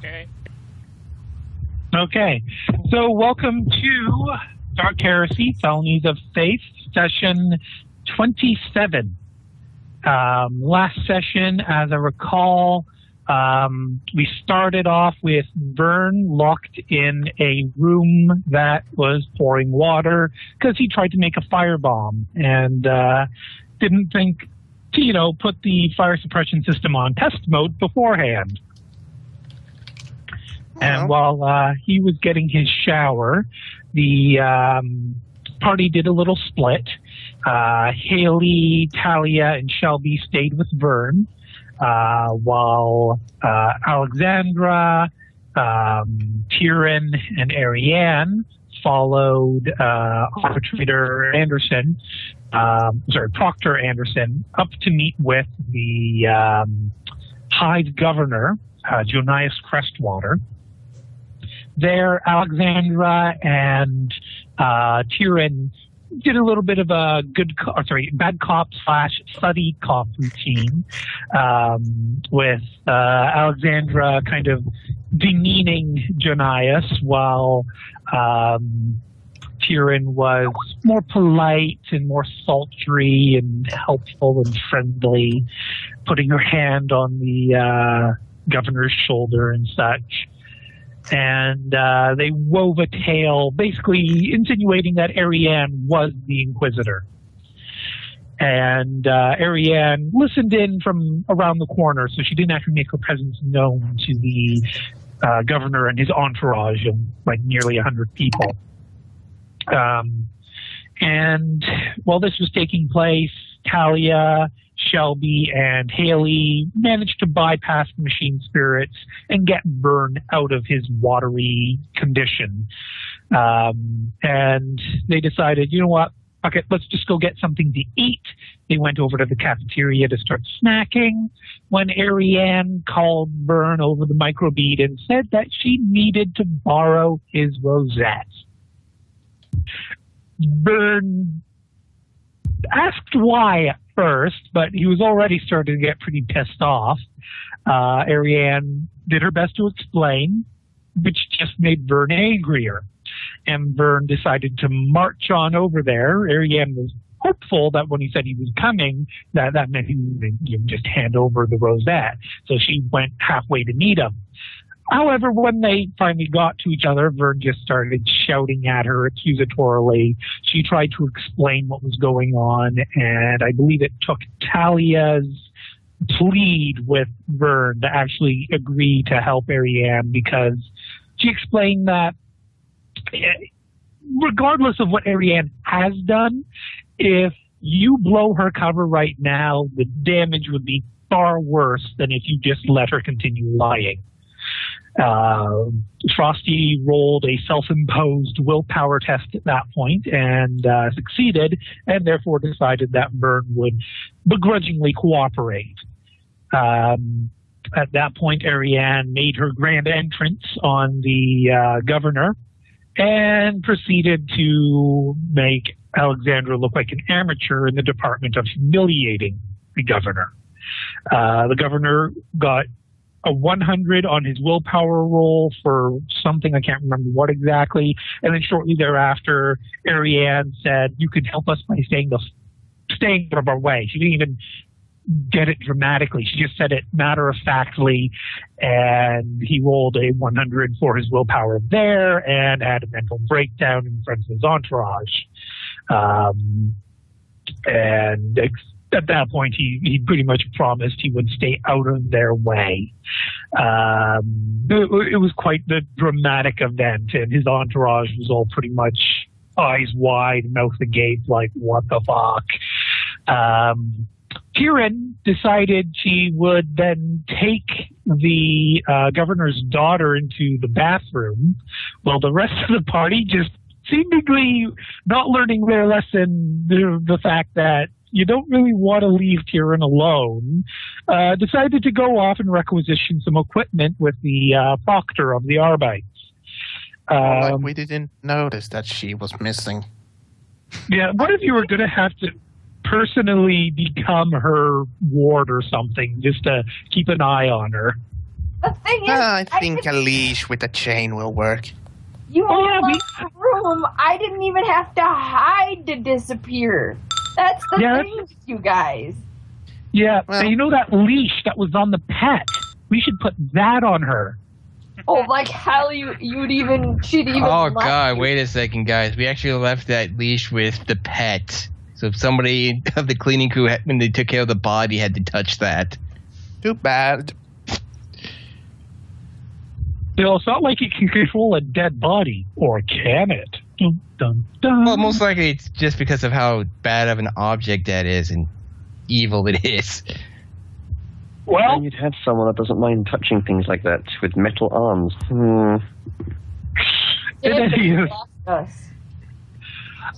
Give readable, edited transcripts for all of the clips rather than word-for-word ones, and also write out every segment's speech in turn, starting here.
Okay. Okay, so welcome to Dark Heresy, Felonies of Faith, session 27. Last session, as I recall, we started off with Vern locked in a room that was pouring water because he tried to make a firebomb and didn't think to, put the fire suppression system on test mode beforehand. And while he was getting his shower, the party did a little split. Haley, Talia, and Shelby stayed with Vern, while Alexandra, Tyrion, and Ariane followed Arbitrator Anderson, Proctor Anderson, up to meet with the Hive Governor, Jonias Crestwater. There, Alexandra and Tyrion did a little bit of a bad cop / buddy cop routine, with Alexandra kind of demeaning Jonias while Tyrion was more polite and more sultry and helpful and friendly, putting her hand on the governor's shoulder and such. And they wove a tale basically insinuating that Ariane was the Inquisitor. And Ariane listened in from around the corner, so she didn't actually make her presence known to the governor and his entourage of like nearly 100 people. And while this was taking place, Talia, Shelby, and Haley managed to bypass the machine spirits and get Vern out of his watery condition. And they decided, you know what? Okay, let's just go get something to eat. They went over to the cafeteria to start snacking when Ariane called Vern over the microbead and said that she needed to borrow his rosette. Vern asked why at first, but he was already starting to get pretty pissed off. Ariane did her best to explain, which just made Vern angrier. And Vern decided to march on over there. Ariane was hopeful that when he said he was coming, that meant he would just hand over the rosette. So she went halfway to meet him. However, when they finally got to each other, Vern just started shouting at her accusatorily. She tried to explain what was going on, and I believe it took Talia's plead with Vern to actually agree to help Ariane, because she explained that regardless of what Ariane has done, if you blow her cover right now, the damage would be far worse than if you just let her continue lying. Frosty rolled a self-imposed willpower test at that point and succeeded, and therefore decided that Vern would begrudgingly cooperate. At that point, Ariane made her grand entrance on the governor and proceeded to make Alexandra look like an amateur in the department of humiliating the governor. The governor got a 100 on his willpower roll for something, I can't remember what exactly. And then shortly thereafter, Ariane said, "You can help us by staying out of our way." She didn't even get it dramatically. She just said it matter-of-factly, and he rolled a 100 for his willpower there and had a mental breakdown in front of his entourage. At that point, he pretty much promised he would stay out of their way. It was quite the dramatic event, and his entourage was all pretty much eyes wide, mouth agape, like, what the fuck? Tyrion decided she would then take the governor's daughter into the bathroom, while the rest of the party, just seemingly not learning their lesson, the fact that you don't really want to leave Tyrion alone, decided to go off and requisition some equipment with the proctor of the Arbites. We didn't notice that she was missing. Yeah, what if you were going to have to personally become her ward or something, just to keep an eye on her? The thing is, I think a leash with a chain will work. You left the room. I didn't even have to hide to disappear. That's the thing with you guys. Yeah, well, you know that leash that was on the pet? We should put that on her. Oh, like hell, she'd even. Oh God! Wait a second, guys. We actually left that leash with the pet. So if somebody of the cleaning crew, when they took care of the body, had to touch that. Too bad. You know, it's not like it can control a dead body, or can it? Dun, dun, dun. Well, most likely it's just because of how bad of an object that is and evil it is. Well, and you'd have someone that doesn't mind touching things like that with metal arms.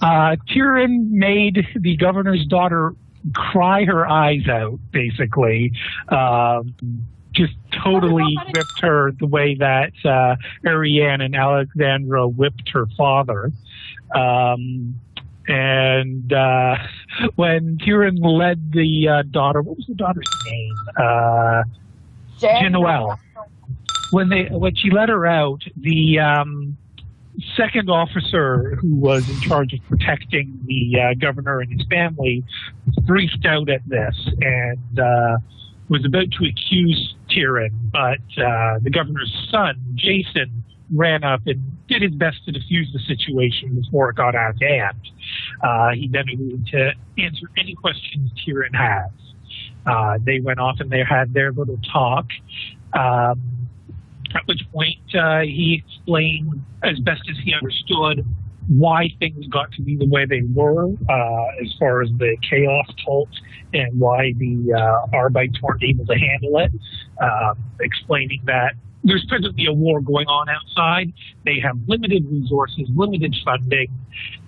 Tyrion made the governor's daughter cry her eyes out, basically. Just totally whipped her the way that Arianne and Alexandra whipped her father. And when Tyrion led the daughter, what was the daughter's name? Genoelle. When she let her out, the second officer who was in charge of protecting the governor and his family freaked out at this and was about to accuse Tyrion, but the governor's son, Jason, ran up and did his best to defuse the situation before it got out of hand. He then agreed to answer any questions Tyrion has. They went off and they had their little talk, at which point he explained as best as he understood why things got to be the way they were as far as the chaos cult and why the Arbites weren't able to handle it, explaining that there's presently a war going on outside. They have limited resources, limited funding.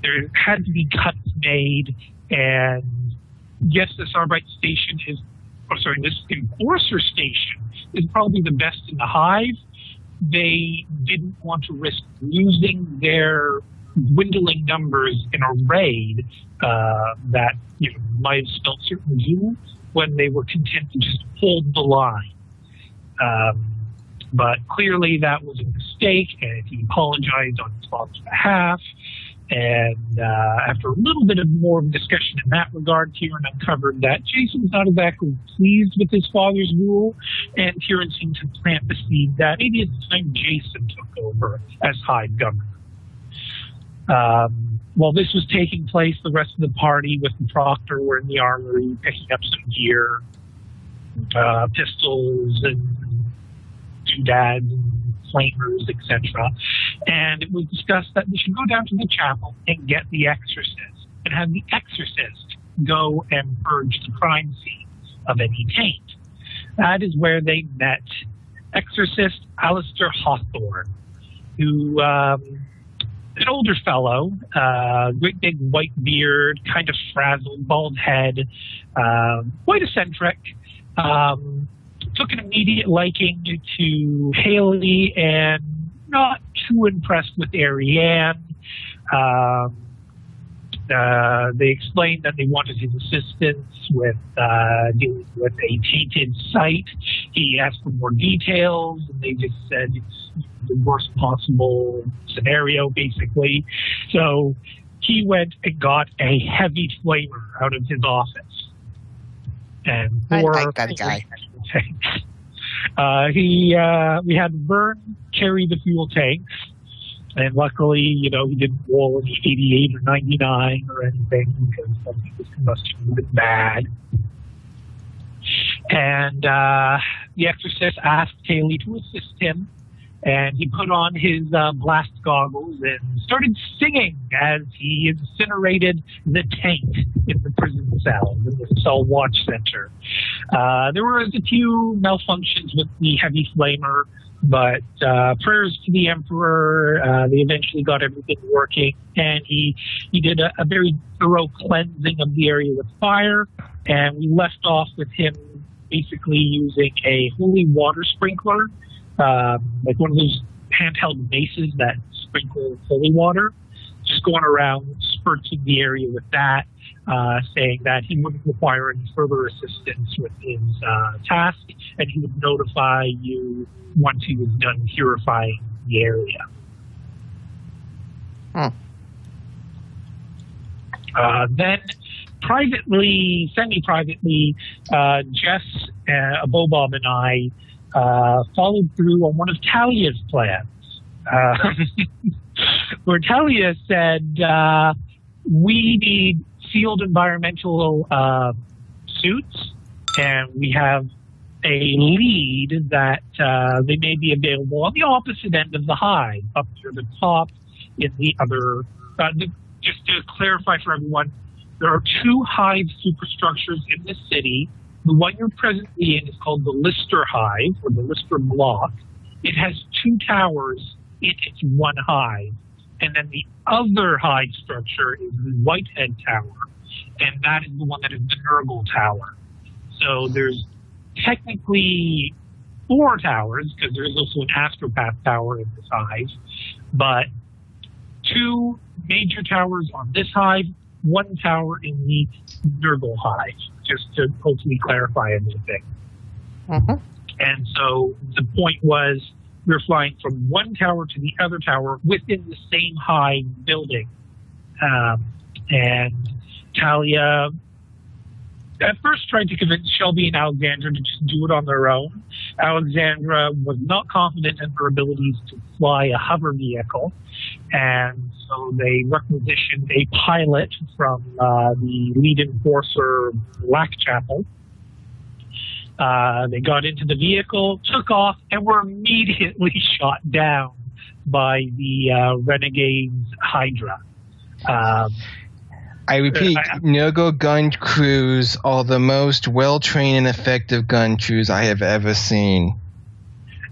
There had to be cuts made. And yes, this Arbite station this enforcer station is probably the best in the hive. They didn't want to risk losing their dwindling numbers in a raid that might have spelt certain doom when they were content to just hold the line. But clearly that was a mistake, and he apologized on his father's behalf. And after a little bit of more of a discussion in that regard, Tyrion uncovered that Jason was not exactly pleased with his father's rule, and Tyrion seemed to plant the seed that maybe it's time Jason took over as Hive Governor. While this was taking place, the rest of the party with the Proctor were in the armory picking up some gear, pistols and doodads and flamers, etc. And it was discussed that we should go down to the chapel and get the exorcist and have the exorcist go and purge the crime scene of any taint. That is where they met exorcist Alistair Hawthorne, who an older fellow, great big white beard, kind of frazzled, bald head, quite eccentric, took an immediate liking to Haley and not too impressed with Arianne. They explained that they wanted his assistance with dealing with a tainted site. He asked for more details, and they just said it's the worst possible scenario, basically. So he went and got a heavy flamer out of his office. And I like that guy. We had Vern carry the fuel tanks. And luckily, he didn't roll any 88 or 99 or anything because I think his combustion would have been bad. And the exorcist asked Haley to assist him, and he put on his blast goggles and started singing as he incinerated the taint in the prison cell, in the cell watch center. There was a few malfunctions with the heavy flamer, but prayers to the Emperor, they eventually got everything working, and he did a very thorough cleansing of the area with fire, and we left off with him basically using a holy water sprinkler, like one of those handheld maces that sprinkle holy water, just going around spurting the area with that. saying that he wouldn't require any further assistance with his task, and he would notify you once he was done purifying the area. Then, privately, semi-privately, Jess, Bobob, and I followed through on one of Talia's plans. Where Talia said, we need sealed environmental suits, and we have a lead that they may be available on the opposite end of the hive, up near the top in the other. Just to clarify for everyone, there are 2 hive superstructures in the city. The one you're presently in is called the Lister Hive, or the Lister Block. It has 2 towers in its one hive. And then the other hive structure is the Whitehead Tower, and that is the one that is the Nurgle Tower. So there's technically 4 towers, because there is also an Astropath Tower in this hive, but 2 major towers on this hive, 1 tower in the Nurgle Hive, just to hopefully clarify everything. And so the point was, we're flying from one tower to the other tower within the same hive building. And Talia at first tried to convince Shelby and Alexandra to just do it on their own. Alexandra was not confident in her abilities to fly a hover vehicle, and so they requisitioned a pilot from the lead enforcer, Blackchapel. They got into the vehicle, took off, and were immediately shot down by the Renegades Hydra. I repeat, Nurgle gun crews are the most well-trained and effective gun crews I have ever seen.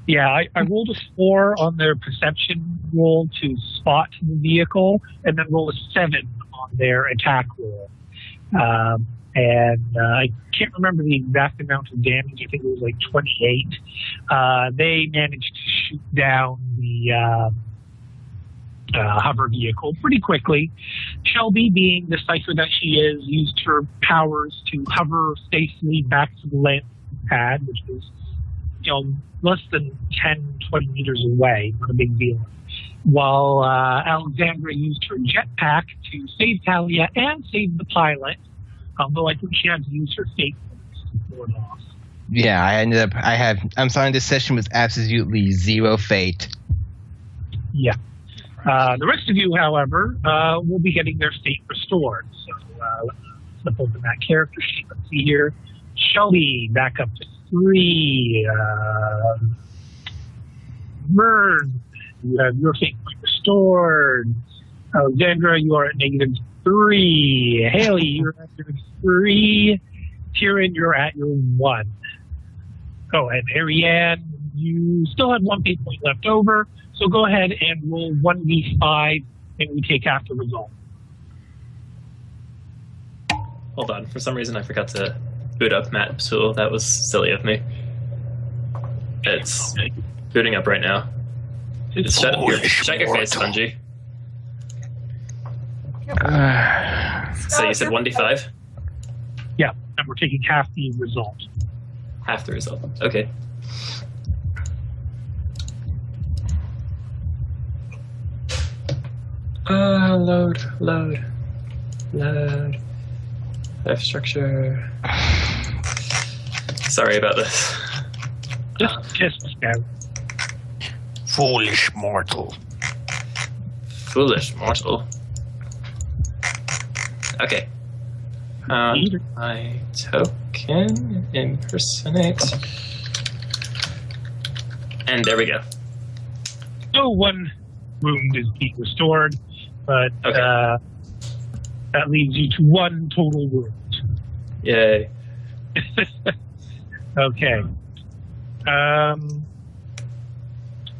Yeah, I rolled a 4 on their perception roll to spot the vehicle, and then roll a 7 on their attack roll. And I can't remember the exact amount of damage. I think it was like 28. They managed to shoot down the hover vehicle pretty quickly. Shelby, being the cipher that she is, used her powers to hover safely back to the landing pad, which was, less than 10, 20 meters away. Not a big deal. While Alexandra used her jetpack to save Talia and save the pilot, although I think she had to use her fate points to pull it off. Yeah, I'm sorry, this session was absolutely 0 fate. Yeah. The rest of you, however, will be getting their state restored. So let's flip open that character sheet. Let's see here. Shelby, back up to 3. Vern, you have your fate point restored. Alexandra, you are at -3. Haley, you're at your 3. Tyrion, you're at your 1. Oh, and Ariane, you still have 1 fate point left over. So go ahead and roll 1d5, and we take half the result. Hold on. For some reason, I forgot to boot up Matt Psul. That was silly of me. It's booting up right now. Shut your face, Bungie. So you said 1d5? Yeah, and we're taking half the result. Half the result. Okay. Load. Life structure. Sorry about this. Just test us out. Foolish mortal. Okay. My token, impersonate. And there we go. So 1 wound is being restored, but okay. That leaves you to 1 total wound. Yay. Okay.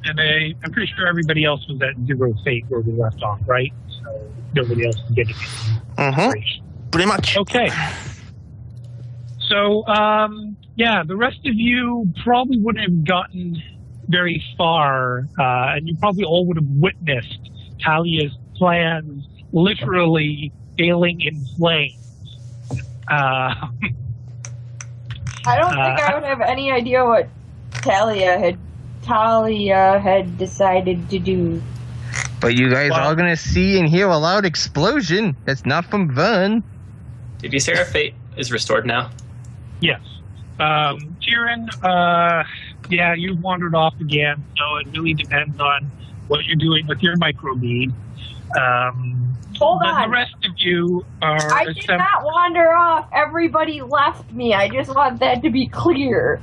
And I'm pretty sure everybody else was at 0 fate where we left off, right? So nobody else is getting it. Pretty much. Okay. So, the rest of you probably wouldn't have gotten very far, and you probably all would have witnessed Talia's plans literally failing in flames I don't think I would have any idea what Talia had decided to do. But you guys are going to see and hear a loud explosion. That's not from Vern. Did you say our fate is restored now? Yes. Kieran, yeah, you've wandered off again, so it really depends on what you're doing with your microbead. Hold on. The rest of you are... I did not wander off. Everybody left me. I just want that to be clear.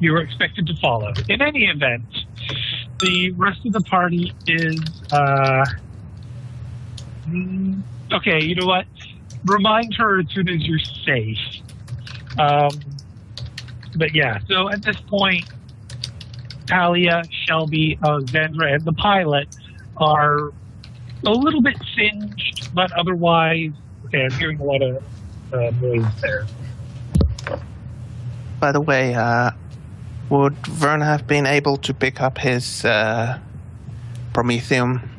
You were expected to follow. In any event, the rest of the party is... okay, you know what? Remind her as soon as you're safe. But yeah, so at this point, Talia, Shelby, Alexandra, and the pilot are a little bit singed, but otherwise, okay, I'm hearing a lot of noise there. By the way, would Vern have been able to pick up his Prometheum?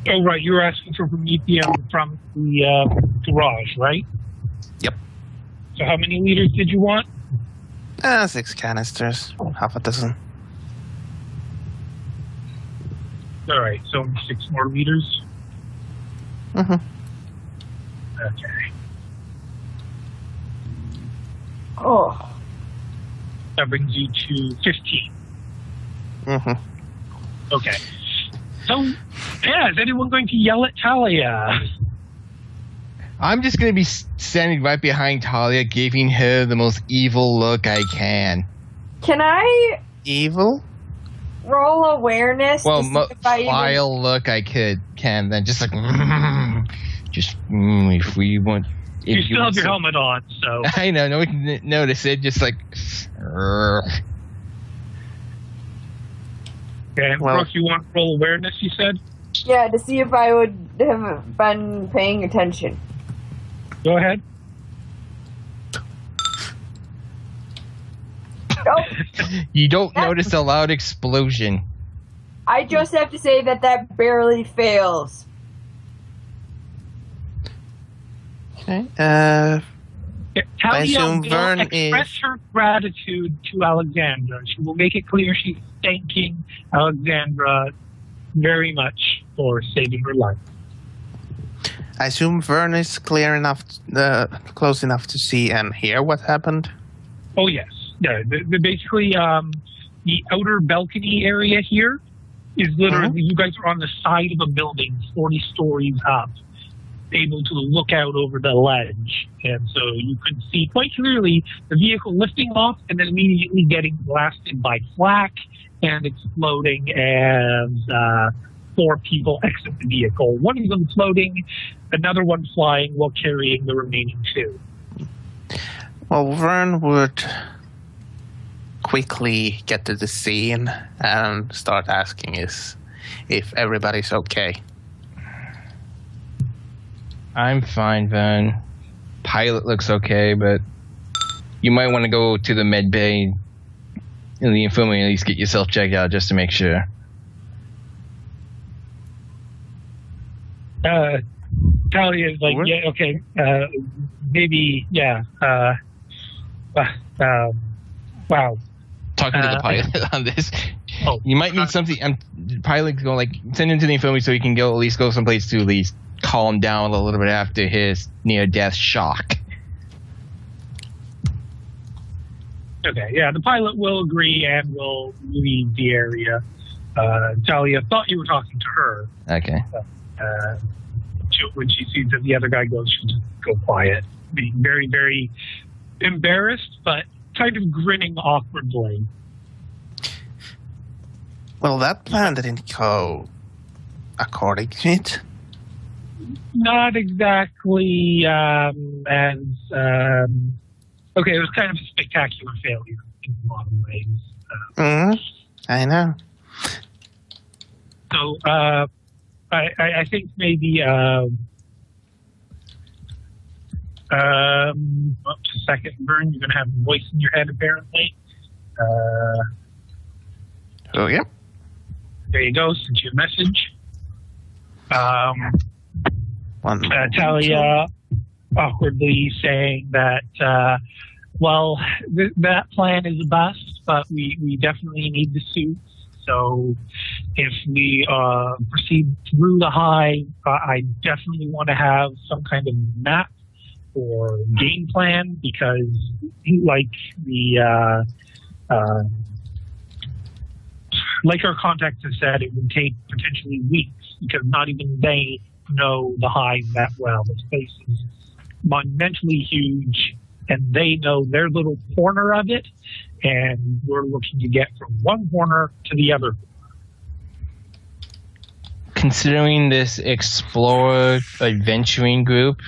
Oh, right, you were asking for Prometheum from the garage, right? Yep. So how many liters did you want? 6 canisters, half a dozen. All right, so 6 more liters. Mm-hmm. Okay. Oh. That brings you to 15. Mm-hmm. Okay. So, yeah, is anyone going to yell at Talia? I'm just going to be standing right behind Talia, giving her the most evil look I can. Can I Evil? roll awareness? Well, to see if I vile look I can. Then just like, if we want... You still have your helmet on, so... I know, no one can notice it, just like... Okay, Well, Brooke, you want to roll awareness, you said? Yeah, to see if I would have been paying attention. Go ahead. Nope. You don't notice a loud explosion. I just have to say that barely fails. Okay. Yeah, I Talia assume will Vern express her gratitude to Alexandra. She will make it clear she's thanking Alexandra very much for saving her life. I assume Vern is close enough to see and hear what happened. Oh, yes. Yeah, basically, the outer balcony area here is literally, you guys are on the side of a building 40 stories up, able to look out over the ledge. And so you could see quite clearly the vehicle lifting off and then immediately getting blasted by flak and exploding as 4 people exit the vehicle. One of them floating, another one flying while carrying the remaining 2. Well, Vern would quickly get to the scene and start asking if everybody's okay. I'm fine, Vern. Pilot looks okay, but you might want to go to the med bay in the infirmary and at least get yourself checked out just to make sure. Talia is like, yeah, okay, maybe, yeah. Wow. Talking to the pilot on this. Oh, you might need something. The pilot's going like send him to the infirmary so he can at least go someplace to at least calm down a little bit after his near-death shock. Okay, yeah, the pilot will agree and will leave the area. Talia thought you were talking to her. Okay. When she sees that the other guy goes, she'll just go quiet, being very, very embarrassed, but kind of grinning awkwardly. Well, that plan didn't go according to it. Not exactly as... okay, it was kind of a spectacular failure in a lot of ways. I know. So, I think maybe... just a second, Vern, you're going to have a voice in your head, apparently. Oh, yeah. There you go. Sent you a message. Talia awkwardly saying that, that plan is a bust, but we definitely need the suits. So if we proceed through the hive, I definitely want to have some kind of map or game plan, because like our contacts have said, it would take potentially weeks, because not even they know the hive that well. This place is monumentally huge, and they know their little corner of it, and we're looking to get from one corner to the other. Considering this explorer adventuring group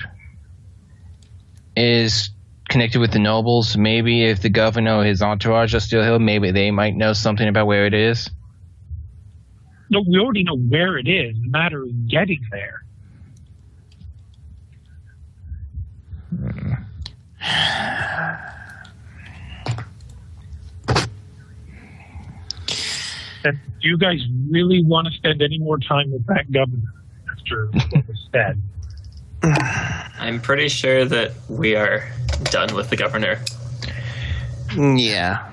is connected with the nobles, maybe if the governor or his entourage are still here, maybe they might know something about where it is. No, we already know where it is. The matter is getting there. And do you guys really want to spend any more time with that governor after what was said? I'm pretty sure that we are done with the governor. Yeah.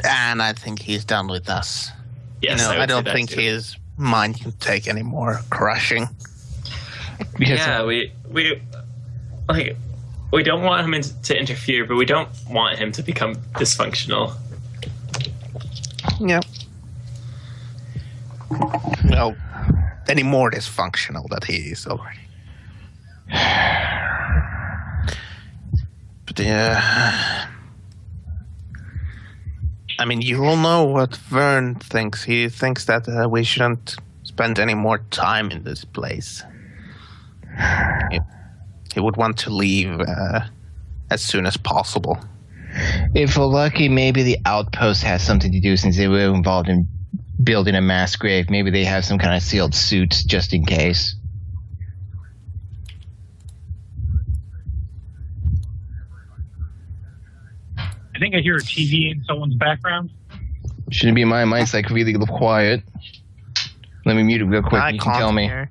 And I think he's done with us. Yes, I don't think too. his mind can take any more crushing. Yeah, we don't want him to interfere, but we don't want him to become dysfunctional. Yeah. No, any more dysfunctional that he is already. But yeah, I mean, you all know what Vern thinks. He thinks that we shouldn't spend any more time in this place. He would want to leave as soon as possible. If we're lucky, maybe the outpost has something to do, since they were involved in building a mass grave. Maybe they have some kind of sealed suits just in case. I think I hear a TV in someone's background. Shouldn't be mine. Mine's like really quiet. Let me mute it real quick. You can tell me. Hear.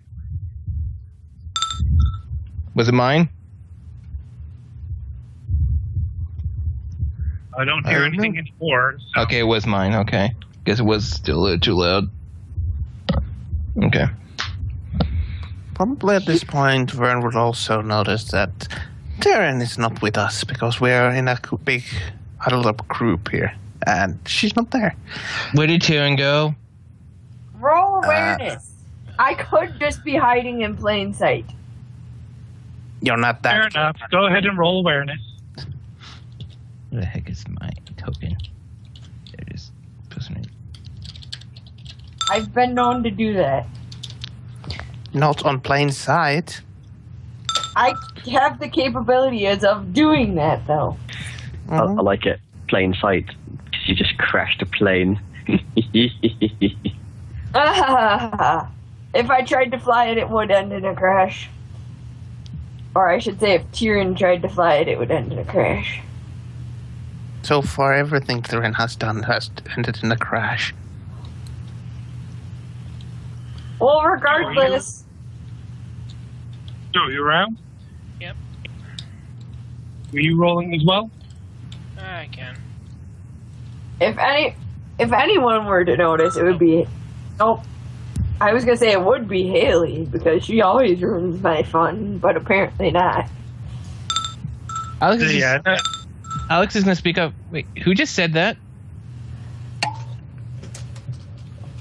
Was it mine? I don't hear anything anymore. So. Okay, it was mine. Okay. Guess it was still a little too loud. Okay. Probably at this point, Vern would also notice that Taryn is not with us, because we are in a big huddled up group here, and she's not there. Where did Taryn go? Roll awareness. I could just be hiding in plain sight. You're not that. Fair enough. Go ahead and roll awareness. Where the heck is my token? There it is. I've been known to do that. Not on plain sight. I have the capabilities of doing that, though. I like it. Plain sight. You just crashed a plane. If I tried to fly it, it would end in a crash. Or I should say, if Tyrion tried to fly it, it would end in a crash. So far, everything Taryn has done has ended in a crash. Well, regardless... Joe, you around? Yep. Were you rolling as well? I can. If anyone were to notice, it would be... Nope. I was going to say it would be Haley, because she always ruins my fun, but apparently not. Alex is going to speak up. Wait, who just said that?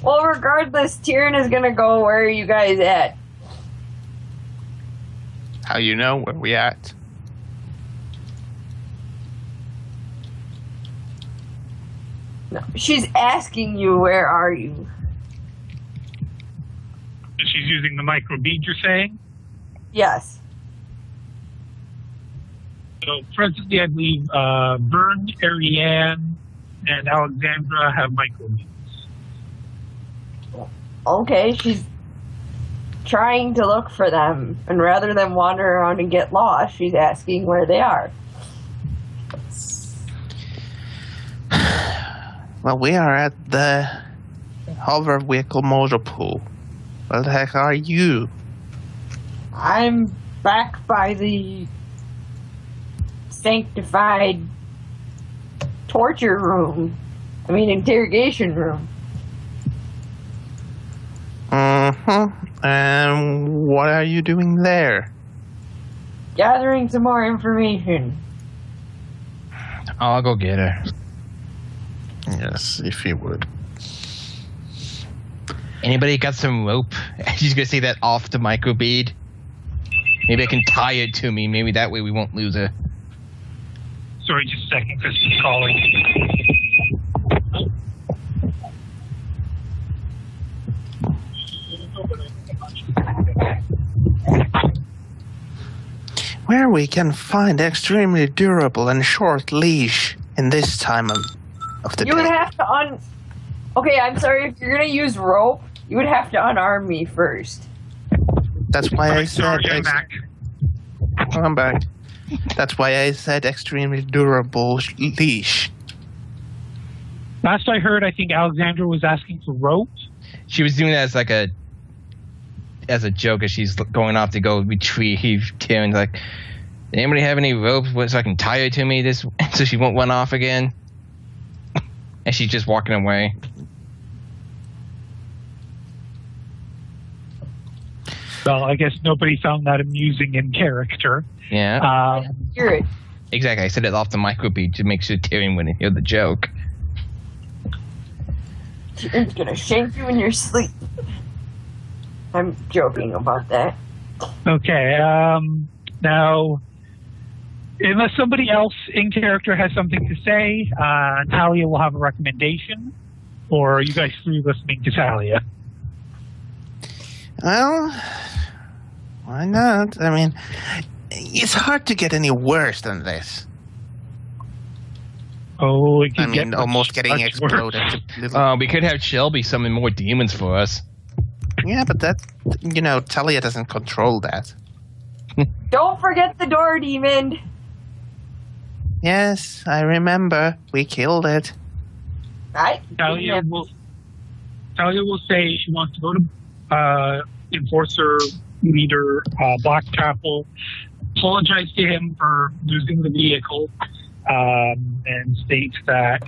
Well, regardless, Tyrion is going to go where are you guys at? How you know where we at? No, she's asking you, where are you? She's using the microbead, you're saying? Yes. So presently, I believe Vern, Ariane, and Alexandra have microbeads. Okay, she's trying to look for them, and rather than wander around and get lost, she's asking where they are. Well, we are at the hover vehicle motor pool. What the heck are you? I'm back by the sanctified torture room. I mean, interrogation room. Mm-hmm. And what are you doing there? Gathering some more information. I'll go get her. Yes, if you would. Anybody got some rope? She's gonna say that off the microbead. Maybe I can tie it to me. Maybe that way we won't lose her. Sorry, just a second. Chris is calling. Where we can find extremely durable and short leash in this time of the You day. would have to Okay, I'm sorry. If you're gonna use rope, you would have to unarm me first. That's why I said... Sorry, I'm back. I'm back. That's why I said extremely durable leash. Last I heard, I think Alexandra was asking for rope. She was doing that as like a joke as she's going off to go retrieve Tyrion's like, anybody have any rope so I can tie her to me so she won't run off again? And she's just walking away. Well, I guess nobody found that amusing in character. Yeah. Hear it. Exactly. I said it off the microbead to make sure Tyrion wouldn't hear the joke. Tyrion's gonna shank you in your sleep. I'm joking about that. Okay, now, unless somebody else in character has something to say, Talia will have a recommendation, or are you guys through listening to Talia? Well, why not? I mean, it's hard to get any worse than this. Oh, it I can mean, get almost getting much worse. exploded. to little- We could have Shelby summon more demons for us. Yeah, but that, Talia doesn't control that. Don't forget the door demon. Yes, I remember. We killed it. Talia will say she wants to go to Enforcer Leader Black Chapel, apologize to him for losing the vehicle, and states that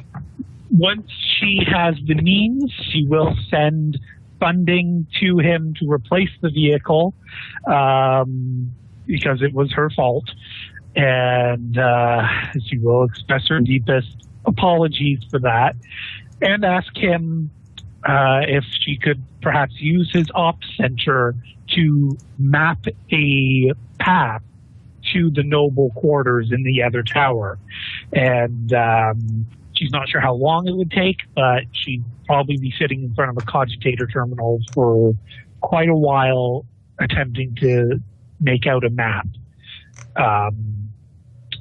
once she has the means, she will send funding to him to replace the vehicle, because it was her fault, and she will express her deepest apologies for that, and ask him if she could perhaps use his ops center to map a path to the noble quarters in the other tower. And she's not sure how long it would take, but she'd probably be sitting in front of a cogitator terminal for quite a while attempting to make out a map.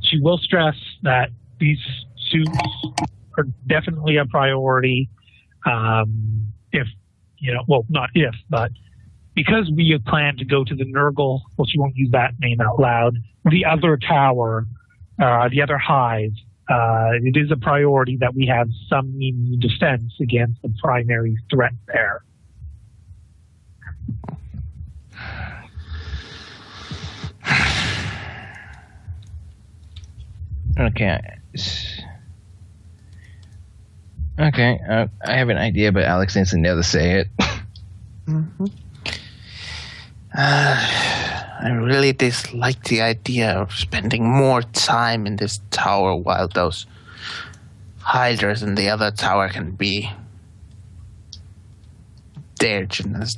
She will stress that these suits are definitely a priority. Not if, but because we plan to go to the Nurgle, well, she won't use that name out loud, the other tower, the other hive, it is a priority that we have some means of defense against the primary threat there. Okay, I have an idea, but Alex needs to know to say it. Mm-hmm. I really dislike the idea of spending more time in this tower while those hiders in the other tower can be there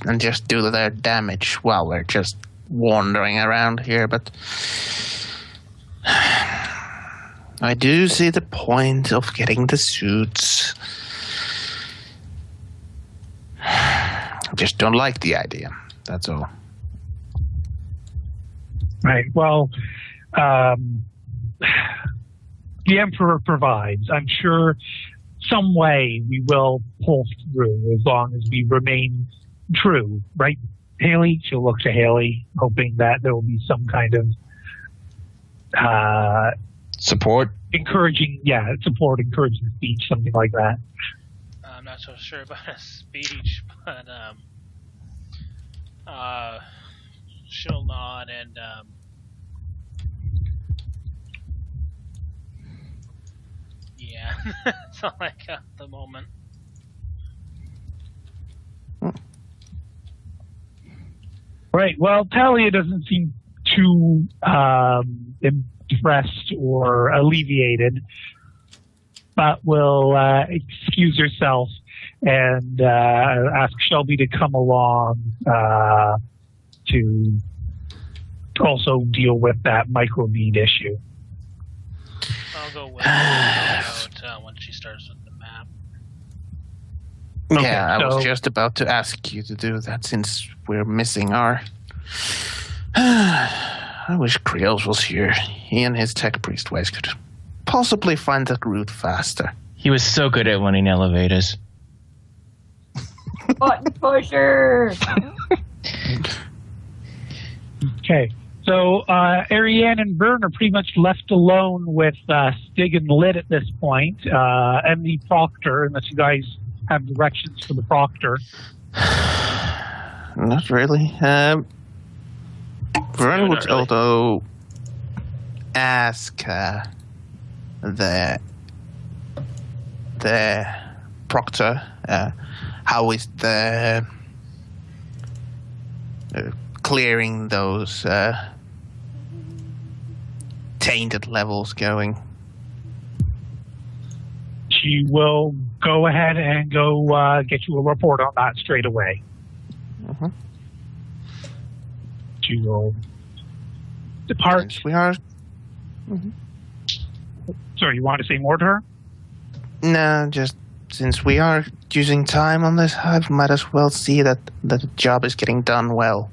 and just do their damage while we're just wandering around here. But I do see the point of getting the suits. I just don't like the idea. That's all. Right. Well, the Emperor provides. I'm sure some way we will pull through as long as we remain true. Right, Haley? She'll look to Haley, hoping that there will be some kind of support, encouraging speech, something like that. not so sure about a speech, but she'll nod and yeah, that's all I got at the moment. Right. Well, Talia doesn't seem too impressed or alleviated, but will excuse herself and ask Shelby to come along to also deal with that microbead issue. I'll go with her when she starts with the map. Yeah, Okay, I was so- just about to ask you to do that since we're missing our... I wish Creels was here. He and his tech priest ways could possibly find that route faster. He was so good at running elevators. Button pusher. Okay. So Ariane and Vern are pretty much left alone with Stig and Lit at this point, and the Proctor, unless you guys have directions for the Proctor. Not really. Vern would not really. also ask the proctor how is the clearing those tainted levels going. She will go ahead and go get you a report on that straight away. Mhm. She will depart. Since we are... Sorry, you want to say more to her? No, just since we are using time on this, I might as well see that the job is getting done well.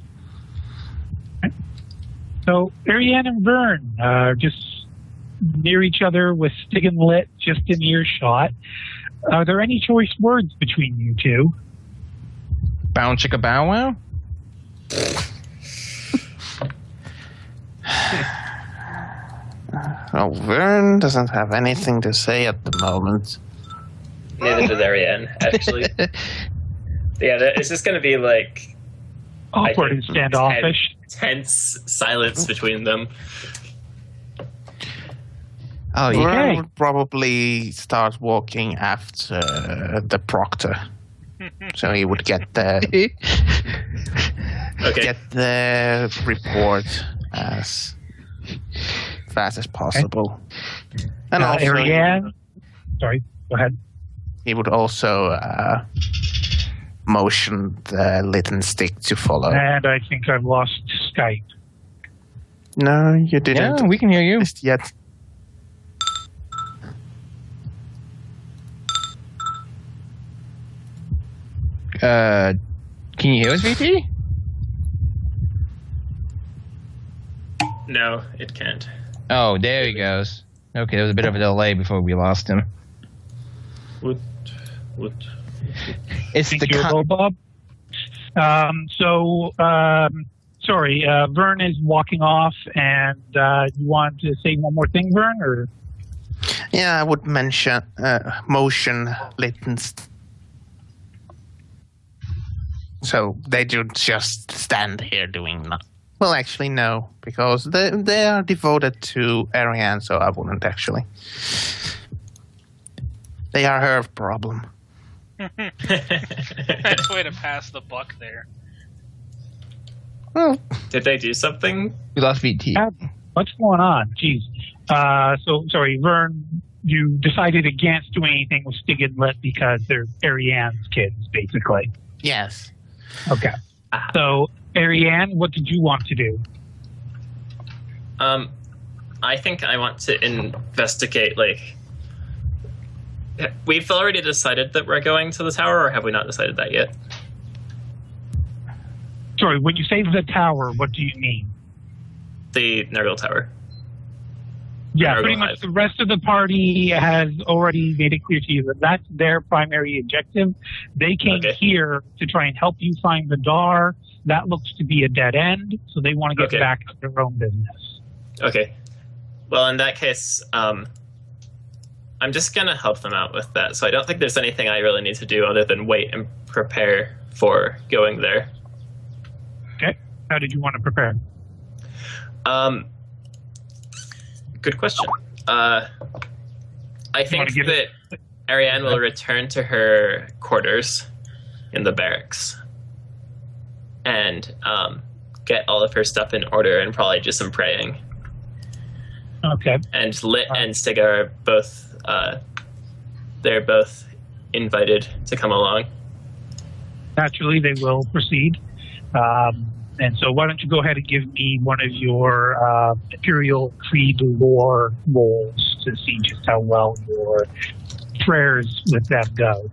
So Ariane and Vern are just near each other with Stig and Lit just in earshot. Are there any choice words between you two? Bow chicka bow wow? Well, Vern doesn't have anything to say at the moment. Neither does Ariane, actually. Yeah, it's just going to be like Awkward and standoffish. tense silence between them. Oh, you Vern Okay. would probably start walking after the proctor, so he would get the Okay. report as fast as possible. And also, Ariane? Sorry, go ahead. he would also motion the Lit and Stick to follow. And I think I've lost Skype. No, you didn't. Yeah, we can hear you. Just yet. Can you hear us, VP? No, it can't. Oh, there he goes. Okay, there was a bit of a delay before we lost him. What? It's Think the you're low, Bob? Sorry, Vern is walking off, and you want to say one more thing, Vern? Or Yeah, I would mention motion Lit and Stick. So they don't just stand here doing nothing. Well, actually, no, because they are devoted to Ariane, so I wouldn't actually. They are her problem. Nice way to pass the buck there. Well, Did they do something? we lost VT. Yeah, what's going on? Jeez. So, sorry, Vern, you decided against doing anything with Stig and Lit because they're Ariane's kids, basically. yes. Okay. So, Ariane, what did you want to do? I think I want to investigate, like... We've already decided that we're going to the tower, or have we not decided that yet? Sorry, when you say the tower, what do you mean? The Nurgle Tower. Yeah, Nurgle pretty much Hive. the rest of the party has already made it clear to you that that's their primary objective. They came Okay. here to try and help you find the Dar. That looks to be a dead end, so they want to get Okay. back to their own business. Okay. Well, in that case, I I'm just gonna help them out with that. So I don't think there's anything I really need to do other than wait and prepare for going there. Okay. How did you want to prepare? Good question. I think that Ariane will return to her quarters in the barracks and get all of her stuff in order and probably do some praying. Okay. And Lit and Stiga are both they're both invited to come along. Naturally, they will proceed. And so why don't you go ahead and give me one of your Imperial Creed lore rolls to see just how well your prayers with them go.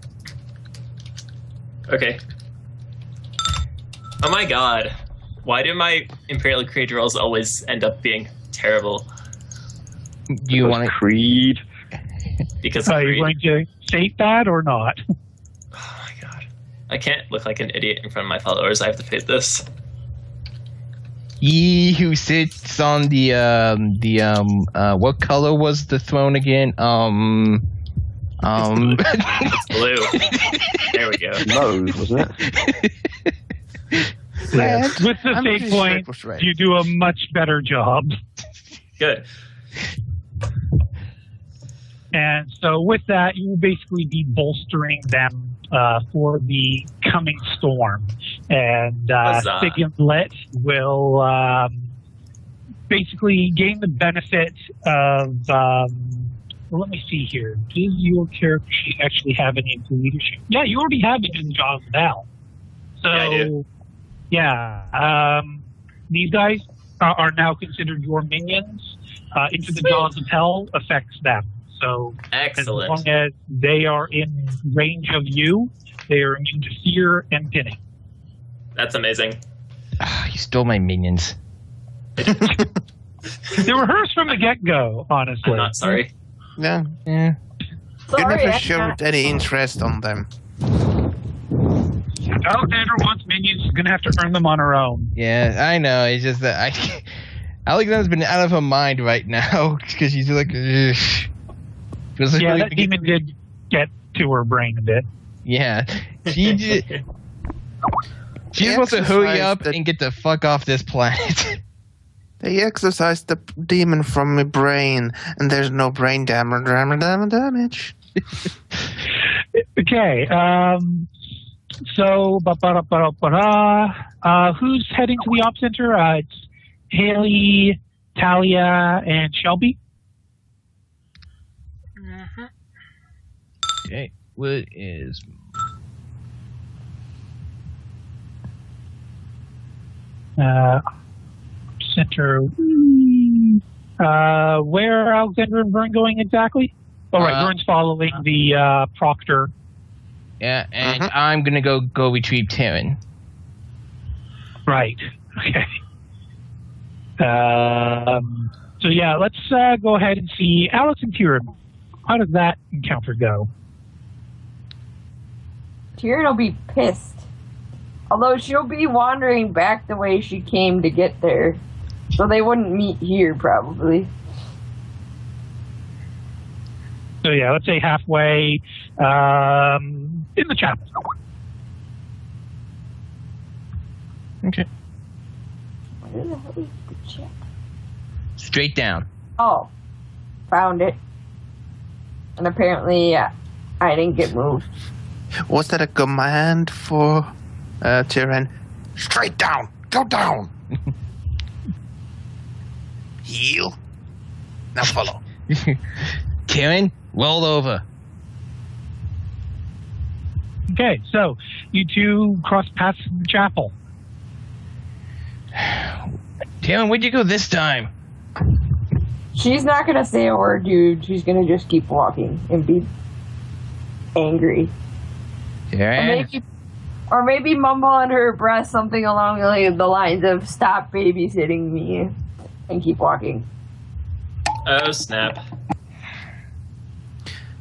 Okay. Oh my god. Why do my Imperial Creed rolls always end up being terrible? Do you want to Creed? Because Are Creed. you going to state that or not? Oh my god. I can't look like an idiot in front of my followers. I have to fade this. He who sits on the what color was the throne again? It's blue. There we go. Mauve, wasn't it? Yes. With the I'm fake pretty sure point, it was red. you do a much better job. Good. And so with that, you will basically be bolstering them for the coming storm. And Huzzah. Sig and Lit will basically gain the benefit of, well, let me see here. Does your character sheet actually have any of the leadership? Yeah, you already have it in the Jaws of Hell. So, Yeah, I do. yeah, these guys are now considered your minions. Into the Jaws of Hell affects them. So Excellent. as long as they are in range of you, they are immune to fear and pinning. That's amazing. You stole my minions. They were hers from the get-go, honestly. I'm not sorry. Yeah. Yeah. You Sorry, never I showed can't- any interest on them. Alexandra wants minions. She's going to have to earn them on her own. Yeah, I know. It's just that Alexandra's been out of her mind right now because she's like, ugh. Feels like Yeah, really that demon did get to her brain a bit. Yeah, she just wants to hurry exercised up the- and get the fuck off this planet. They exorcised the demon from my brain, and there's no brain damage. Okay, so, who's heading to the op center? It's Haley, Talia, and Shelby. Mm-hmm. Okay, what is? Center. Where are Alexandra and Vern going exactly? Oh, right, Vern's following the proctor. Yeah, and I'm gonna go retrieve Taryn. Right. Okay. So yeah, let's go ahead and see Alex and Kieran. How does that encounter go? Tyrion will be pissed. Although she'll be wandering back the way she came to get there. So they wouldn't meet here, probably. So yeah, let's say halfway in the chapel. Okay. Where the hell is the chap? Straight down. Oh. Found it. And apparently, I didn't get moved. Was that a command for Tyrion? Straight down! Go down! Heal. Now follow. Taryn, roll over. Okay, so you two cross paths in the chapel. Taryn, where'd you go this time? She's not gonna say a word, dude. She's gonna just keep walking and be angry. Taryn? Or maybe mumble under her breath something along the lines of "Stop babysitting me," and keep walking. Oh, snap.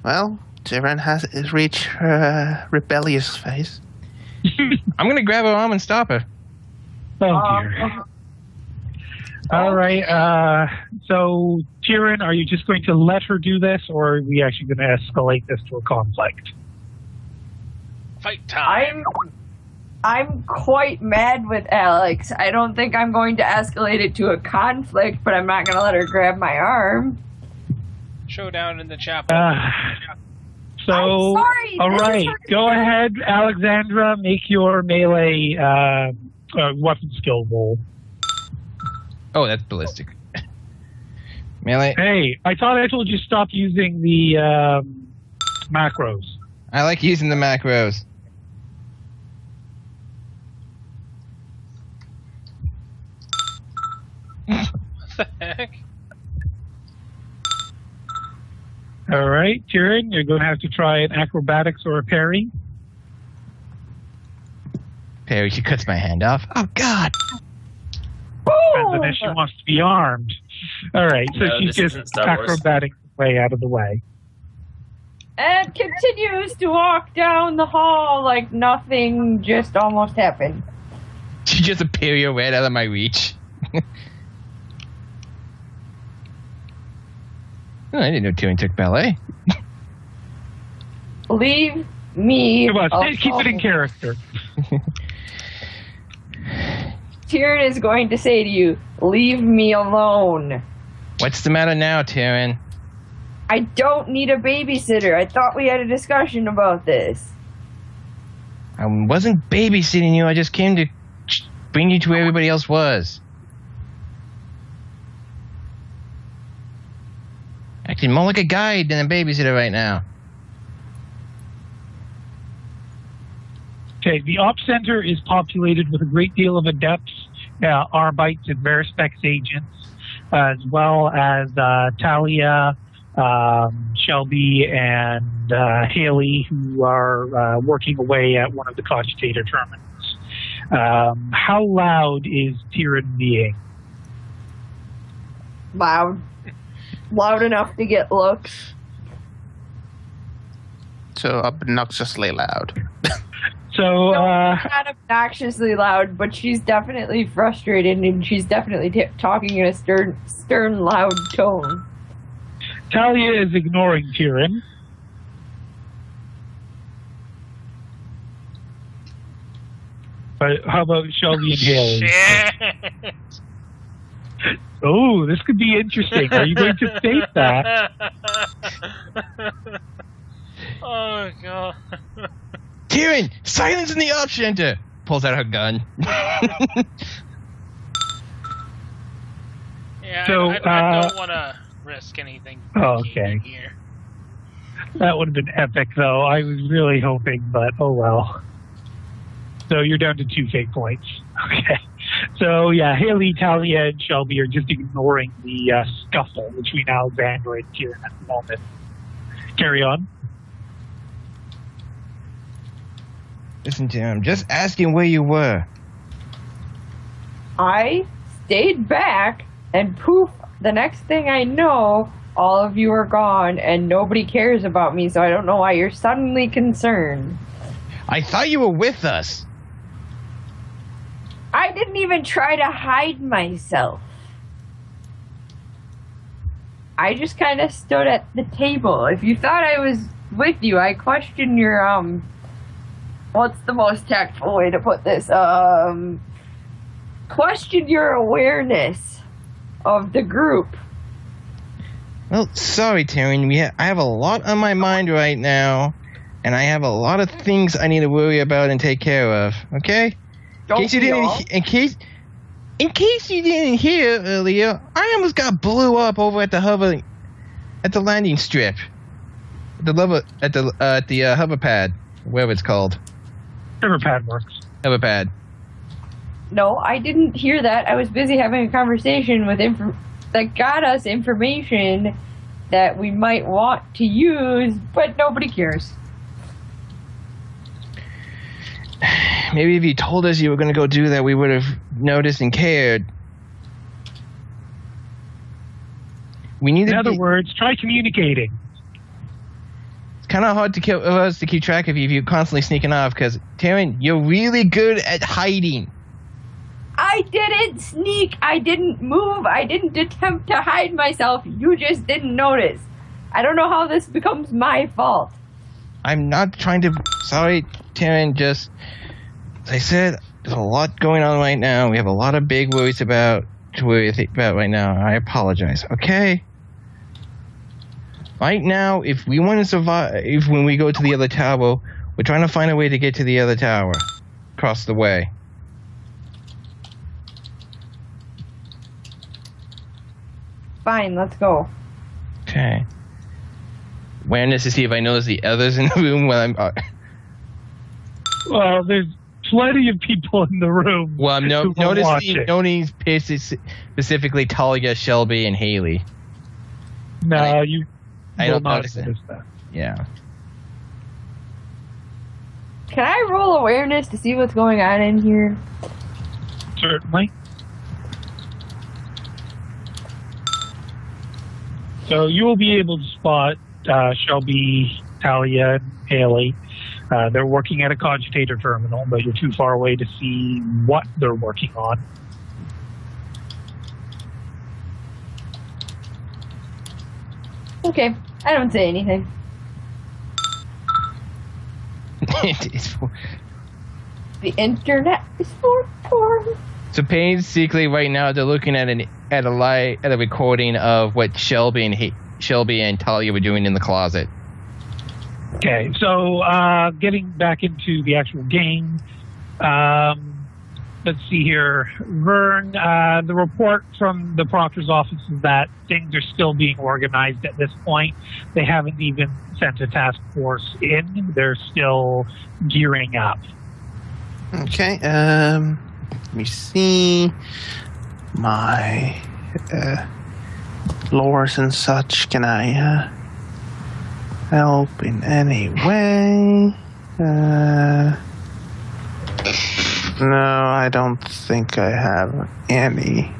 Well, Tyrion has reached her rebellious phase. I'm gonna grab her arm and stop her. Oh dear. All right. So Tyrion, are you just going to let her do this, or are we actually going to escalate this to a conflict? Fight time. I'm quite mad with Alex. I don't think I'm going to escalate it to a conflict, but I'm not going to let her grab my arm. Showdown in the chapel. So, I'm sorry, all right, go ahead, Alexandra, make your melee weapon skill roll. Oh, that's ballistic. Melee. Hey, I thought I told you stop using the macros. I like using the macros. What the heck? All right, Tyrion, you're going to have to try an acrobatics or a parry. Perry, she cuts my hand off. Oh, God. Depends on if she wants to be armed. All right, so No, she this just isn't Star Wars. acrobatics way out of the way. And continues to walk down the hall like nothing just almost happened. She just appeared right out of my reach. Oh, I didn't know Tyrion took ballet. Leave me Come on, alone. keep it in character. Tyrion is going to say to you, leave me alone. What's the matter now, Tyrion? I don't need a babysitter. I thought we had a discussion about this. I wasn't babysitting you. I just came to bring you to where everybody else was. Acting more like a guide than a babysitter right now. Okay, the Ops Center is populated with a great deal of adepts, Arbites, and Verispex agents, as well as Talia, Shelby, and Haley, who are working away at one of the cogitator terminals. How loud is Tyrion being? Loud. Loud enough to get looks. So obnoxiously loud. So, Not obnoxiously loud, but she's definitely frustrated, and she's definitely talking in a stern, loud tone. Talia is ignoring Tyrion. But how about Shelby and Haley? Shit. Oh, this could be interesting. Are you going to state that? Oh, God. Tyrion, silence in the Ops Center! Pulls out her gun. Yeah, So, I don't want to risk anything. Oh, okay. Here. That would have been epic, though. I was really hoping, but oh well. So you're down to 2 fate points. Okay. So, yeah, Haley, Talia, and Shelby are just ignoring the scuffle between Alexandra and Tyrion at the moment. Carry on. Listen, Tyrion, I'm just asking where you were. I stayed back, and poof, the next thing I know, all of you are gone, and nobody cares about me, so I don't know why you're suddenly concerned. I thought you were with us. I didn't even try to hide myself. I just kind of stood at the table. If you thought I was with you, I questioned your, what's the most tactful way to put this? Questioned your awareness of the group. Well, sorry, Tyrion. I have a lot on my mind right now, and I have a lot of things I need to worry about and take care of. Okay? In case you didn't hear earlier, I almost got blew up over at the landing strip, at the hover pad, whatever it's called. Hoverpad works. Hoverpad. No, I didn't hear that. I was busy having a conversation with that got us information that we might want to use, but nobody cares. Maybe if you told us you were going to go do that, we would have noticed and cared. In other words, try communicating. It's kind of hard for us to keep track of you if you're constantly sneaking off, because, Tyrion, you're really good at hiding. I didn't sneak. I didn't move. I didn't attempt to hide myself. You just didn't notice. I don't know how this becomes my fault. I'm not trying to... Sorry, Taryn, just... As I said, there's a lot going on right now. We have a lot of big worries about right now. I apologize, okay? Right now, if we want to survive... when we go to the other tower, we're trying to find a way to get to the other tower. Across the way. Fine, let's go. Okay. Awareness to see if I notice the others in the room when I'm... Well, there's plenty of people in the room. Well, I'm noticing specifically Talia, Shelby, and Haley. No, I don't notice that. Yeah. Can I roll awareness to see what's going on in here? Certainly. So you will be able to spot Shelby, Talia, and Haley. They're working at a cogitator terminal, but you're too far away to see what they're working on. Okay, I don't say anything. The internet is for porn. So basically, right now they're looking at a recording of what Shelby and Talia were doing in the closet. Okay, so getting back into the actual game, let's see here. Vern, the report from the proctor's office is that things are still being organized at this point. They haven't even sent a task force in. They're still gearing up. Okay, let me see my lores and such. Can I help in any way? No, I don't think I have anything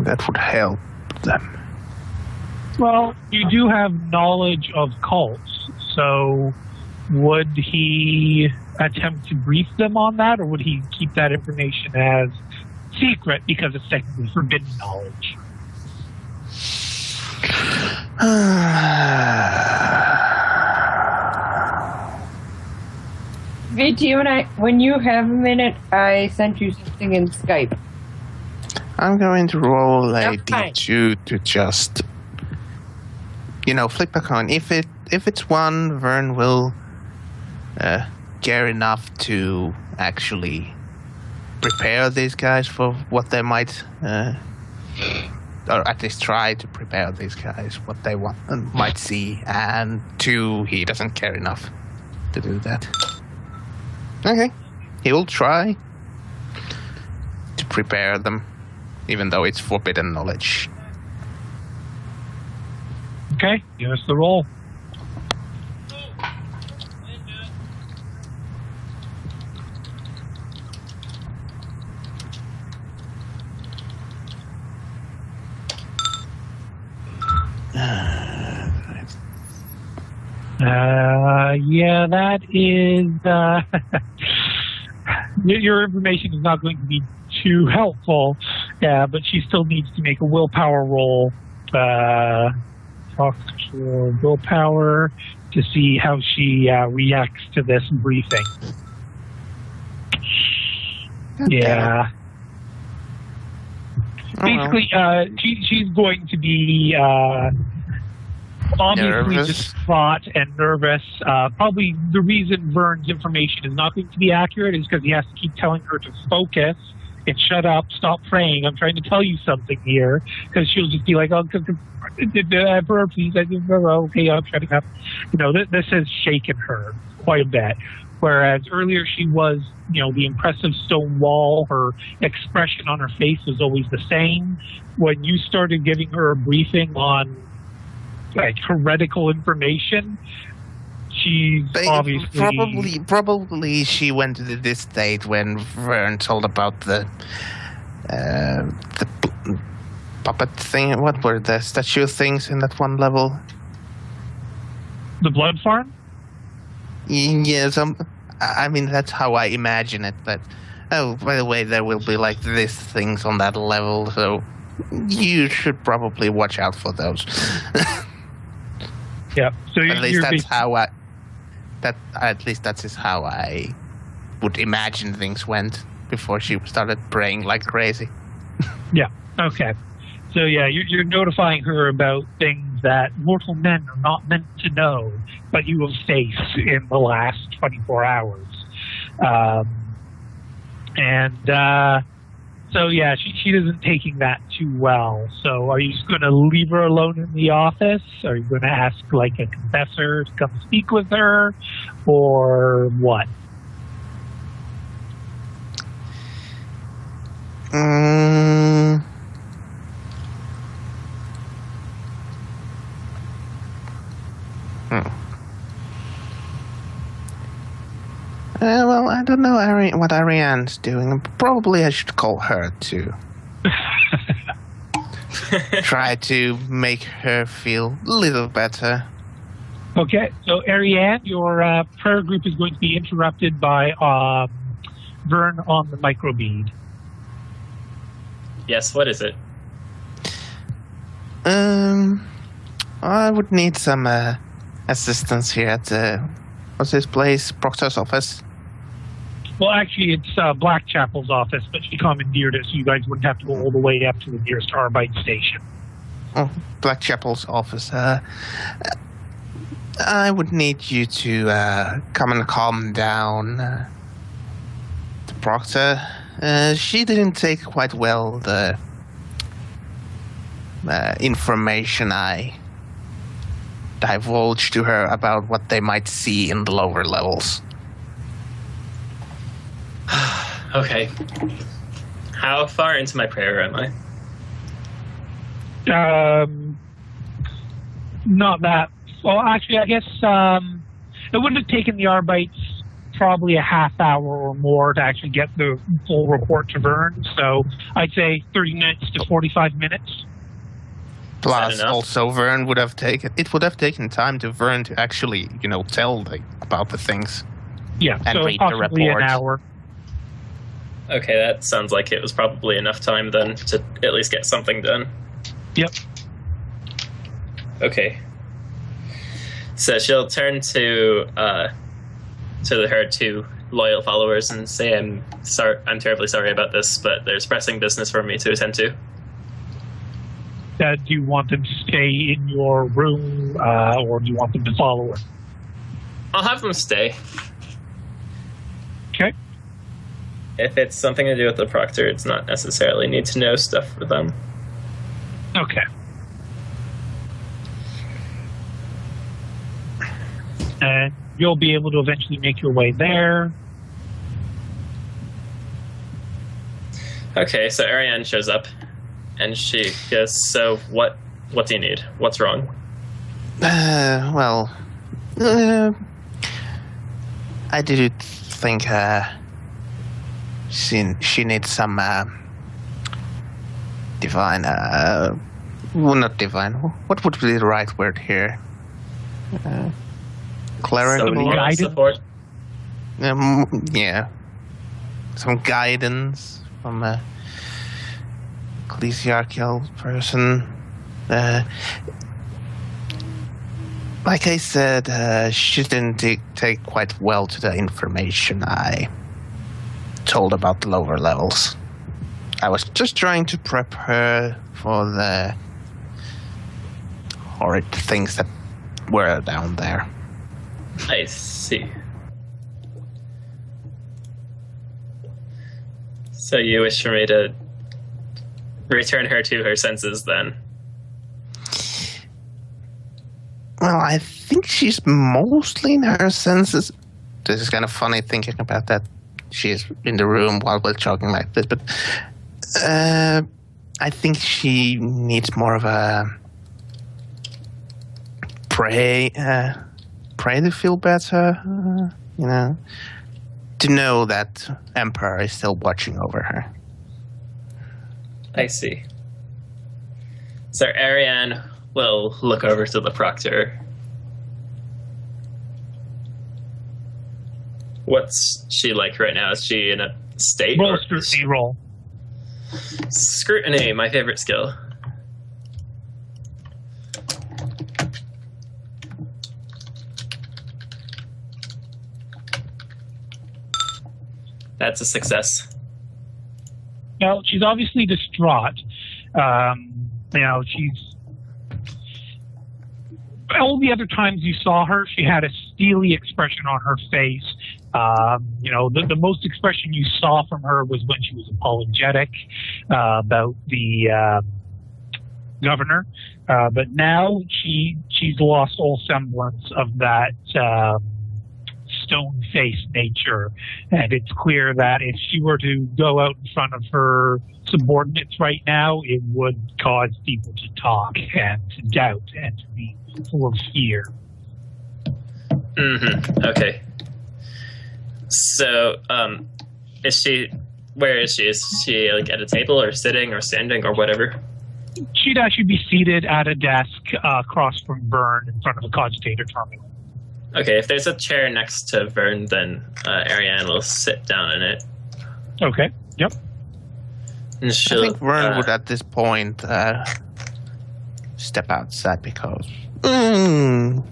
that would help them. Well, you do have knowledge of cults, so would he attempt to brief them on that, or would he keep that information as secret because it's technically forbidden knowledge? VT, when you have a minute, I sent you something in Skype. I'm going to roll a D2 to just, flip a coin. If it's one, Vern will care enough to actually prepare these guys for what they might, or at least try to prepare these guys what they might see. And 2, he doesn't care enough to do that. Okay, he will try to prepare them, even though it's forbidden knowledge. Okay, give us the roll. Yeah, that is... your information is not going to be too helpful, but she still needs to make a willpower roll. Willpower to see how she reacts to this briefing. Okay. Yeah. Basically, she's going to be... obviously distraught and nervous. Probably the reason Vern's information is not going to be accurate is because he has to keep telling her to focus and shut up, stop praying. I'm trying to tell you something here, because she'll just be like, "Oh, Emperor, please, okay, I'm shutting up." This has shaken her quite a bit. Whereas earlier she was, the impressive stone wall, her expression on her face was always the same. When you started giving her a briefing on heretical information, she's obviously probably she went to this state when Vern told about the puppet thing. What were the statue things in that one level? The blood farm? Yes, I mean that's how I imagine it. But Oh, by the way, there will be like these things on that level, so you should probably watch out for those. Yeah. So At least that's how I. At least that is how I would imagine things went before she started praying like crazy. Yeah. Okay. So yeah, you're notifying her about things that mortal men are not meant to know, but you have faced in the last 24 hours. So yeah, she isn't taking that too well. So are you just going to leave her alone in the office? Are you going to ask like a confessor to come speak with her, or what? Well, I don't know what Ariane's doing. Probably I should call her too. Try to make her feel a little better. Okay, so Ariane, your prayer group is going to be interrupted by Vern on the microbead. Yes, what is it? I would need some assistance here at what's this place? Proctor's office. Well, actually, it's Blackchapel's office, but she commandeered it, so you guys wouldn't have to go all the way up to the nearest Arbite station. Oh, Blackchapel's office. I would need you to come and calm down the Proctor. She didn't take quite well the information I divulged to her about what they might see in the lower levels. Okay. How far into my prayer am I? Not that. Well, actually, I guess it wouldn't have taken the Arbites probably a half hour or more to actually get the full report to Vern. So I'd say 30 minutes to 45 minutes. Plus, also, Vern would have taken time to Vern to actually, tell about the things. Yeah, and so read possibly the report. an hour. Okay, that sounds like it was probably enough time then to at least get something done. Yep. Okay. So she'll turn to her two loyal followers and say, "I'm terribly sorry about this, but there's pressing business for me to attend to." Do you want them to stay in your room, or do you want them to follow her? I'll have them stay. Okay. If it's something to do with the Proctor, it's not necessarily need to know stuff for them. Okay. And you'll be able to eventually make your way there. Okay, so Ariane shows up, and she goes, "So what do you need? What's wrong?" I do think she needs some divine, well, not divine. What would be the right word here? Clerical support. Yeah, some guidance from a ecclesiarchal person. Like I said, she didn't take quite well to the information I told about the lower levels. I was just trying to prep her for the horrid things that were down there. I see. So you wish for me to return her to her senses, then? Well, I think she's mostly in her senses. This is kind of funny thinking about that. She's in the room while we're talking like this, but I think she needs more of a pray to feel better, to know that Emperor is still watching over her. I see. So Ariane will look over to the Proctor. What's she like right now? Is she in a state? Roll or- a scrutiny roll. Scrutiny, my favorite skill. That's a success. Well, she's obviously distraught. She's... All the other times you saw her, she had a steely expression on her face. The most expression you saw from her was when she was apologetic about the governor. But now she's lost all semblance of that stone-faced nature. And it's clear that if she were to go out in front of her subordinates right now, it would cause people to talk and to doubt and to be full of fear. Mm-hmm. Okay. So, where is she? Is she like at a table or sitting or standing or whatever? She'd actually be seated at a desk across from Vern in front of a cogitator terminal. Okay, if there's a chair next to Vern, then Ariane will sit down in it. Okay, yep. And I she'll, think Vern would at this point step outside because... But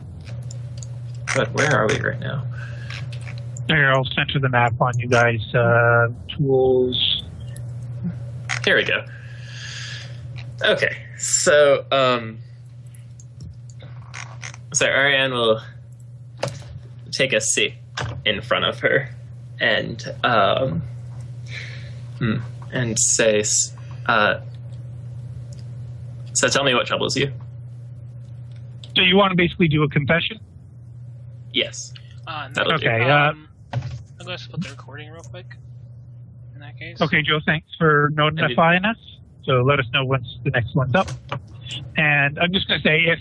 where are we right now? Here, I'll center the map on you guys. Tools. Here we go. Okay, so Ariane will take a seat in front of her and say, so tell me what troubles you. So you want to basically do a confession? Yes. No, Okay, I'm going to put the recording real quick. In that case. Okay, Joe, thanks for notifying us. So let us know once the next one's up. And I'm just going to say, if